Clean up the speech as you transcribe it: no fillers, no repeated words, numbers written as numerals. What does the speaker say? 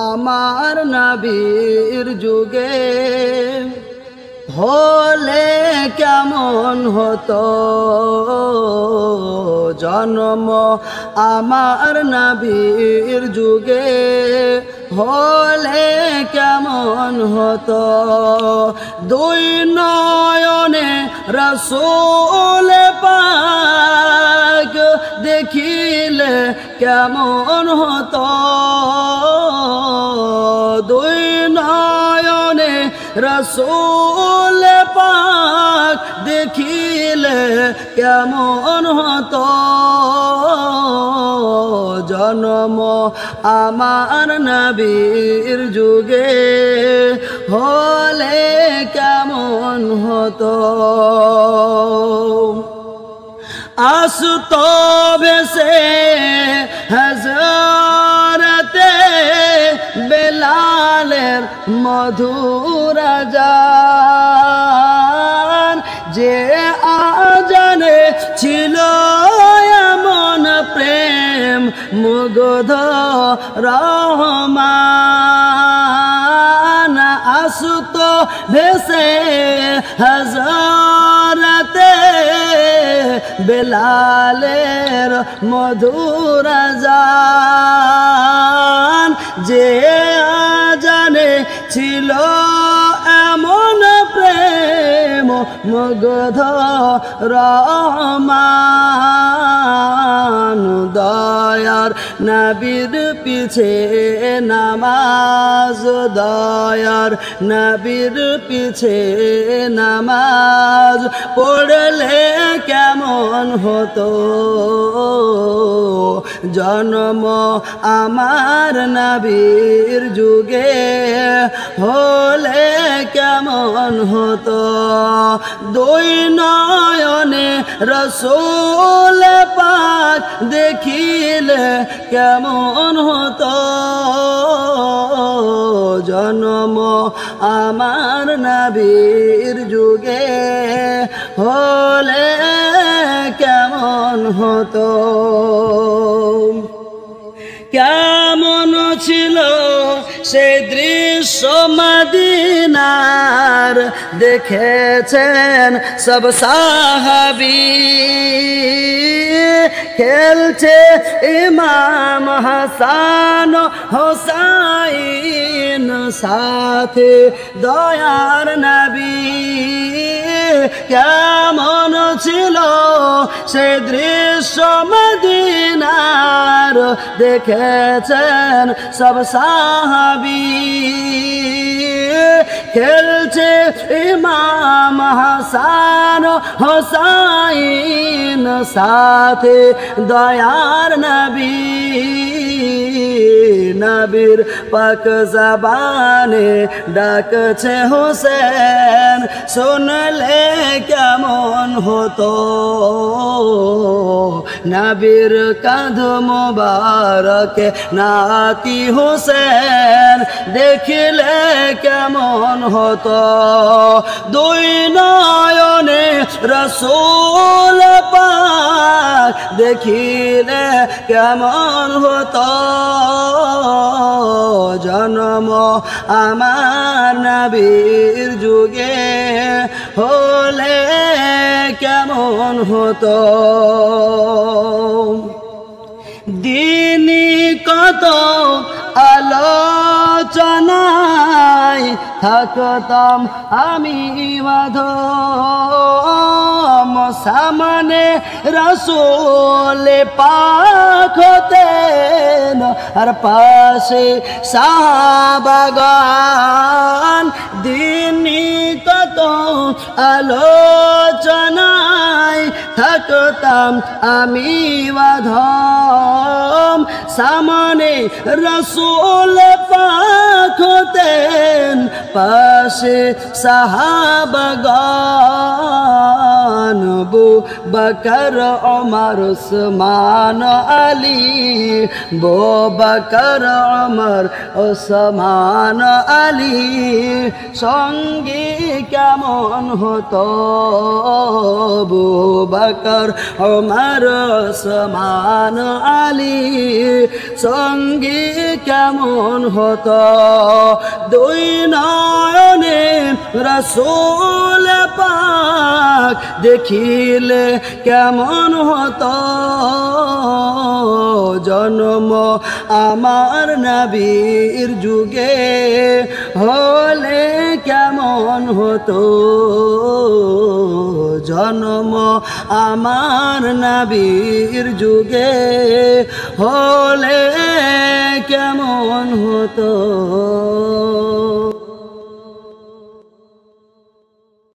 আমার নবীর যুগে হলে কেমন হতো জন্ম আমার নবীর যুগে হলে কেমন হতো দুই নয়নে রাসূল পাক দেখিলে কেমন হতো দুই নয়নে রাসূল পাক দেখিলে কেমন হতো জন্ম আমার নবীর যুগে হলে কেমন হতো আসতো ভেসে হযরতে বেলালের মধুর আযান যে আযানে ছিল এমন প্রেম মুগ্ধ রহমান আসতো ভেসে হযরতে বেলালের মধুর আযান যে আযানে ছিল এমন প্রেম মুগ্ধ রহমান দয়ার নবীর পিছে নামাজ দয়ার নবীর পিছে নামাজ পড়লে কেমন হতো জন্ম আমার নবীর যুগে হলে কেমন হতো দুই নয়নে রাসূল পাক দেখিলে কেমন হতো জন্ম আমার নবীর যুগে হলে কেমন হতো কেমন ছিল সে দৃশ্য মদিনার দেখেছেন সব সাহাবী খেলছে ইমাম হাসান হোসাইন সাথে দয়ার নবী কেমন ছিল সে দৃশ্য মদিনার দেখেছেন সব সাহাবী খেলছে ইমাম হাসান হোসাইন সাথে দয়ার নবী নবীর পাক জবানে ডাকছে হোসেন শুনলে কেমন হতো নবীর কাঁধ মোবারকে নাতি হোসেন দেখিলে কেমন হতো দুই নয়নে রাসূল পাক দেখিলে কেমন হতো জন্ম আমার নবীর যুগে হলে কেমন হতো দিনই কত আলোচনায় থাকতাম আমি মাধম সামনে রাসূল পাক হতেন আর পাশে সাহাবাগান দিনই কত আলোচনায় থাকতাম আমি মাধম সামনে রাসূল পাক হতেন পাশে সাহাবাগান আবু বকর ওমর ওসমান আলী আবু বকর ওমর ওসমান আলী সঙ্গী কেমন হতো আবু বকর ওমর ওসমান আলী সঙ্গী কেমন হতো দুই নয়নে রাসূল পাক দেখিলে কেমন হতো জন্ম আমার নবীর যুগে হলে কেমন হতো জন্ম আমার নবীর যুগে হলে কেমন হতো।